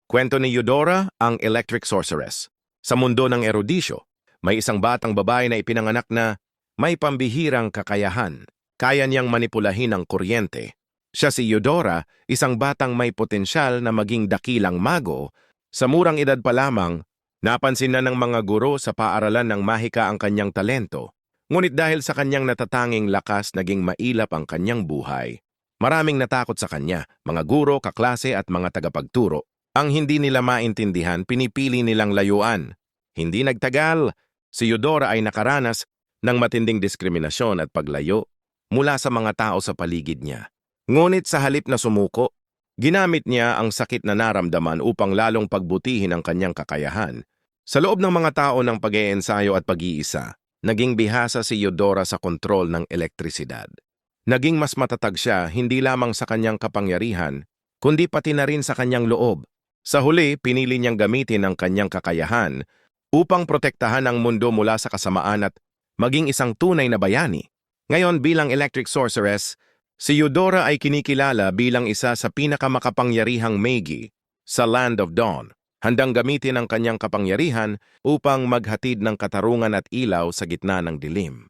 Kwento ni Eudora, ang Electric Sorceress. Sa mundo ng erodisyo, may isang batang babae na ipinanganak na may pambihirang kakayahan. Kaya niyang manipulahin ang kuryente. Siya si Eudora, isang batang may potensyal na maging dakilang mago. Sa murang edad pa lamang, napansin na ng mga guro sa paaralan ng mahika ang kanyang talento. Ngunit dahil sa kanyang natatanging lakas, naging mailap ang kanyang buhay. Maraming natakot sa kanya, mga guro, kaklase at mga tagapagturo. Ang hindi nila maintindihan, pinipili nilang layuan. Hindi nagtagal, si Eudora ay nakaranas ng matinding diskriminasyon at paglayo mula sa mga tao sa paligid niya. Ngunit sa halip na sumuko, ginamit niya ang sakit na naramdaman upang lalong pagbutihin ang kanyang kakayahan. Sa loob ng mga tao ng pag-iensayo at pag-iisa, naging bihasa si Eudora sa kontrol ng elektrisidad. Naging mas matatag siya hindi lamang sa kanyang kapangyarihan, kundi pati na rin sa kanyang loob. Sa huli, pinili niyang gamitin ang kanyang kakayahan upang protektahan ang mundo mula sa kasamaan at maging isang tunay na bayani. Ngayon bilang Electric Sorceress, si Eudora ay kinikilala bilang isa sa pinakamakapangyarihang magi sa Land of Dawn, handang gamitin ang kanyang kapangyarihan upang maghatid ng katarungan at ilaw sa gitna ng dilim.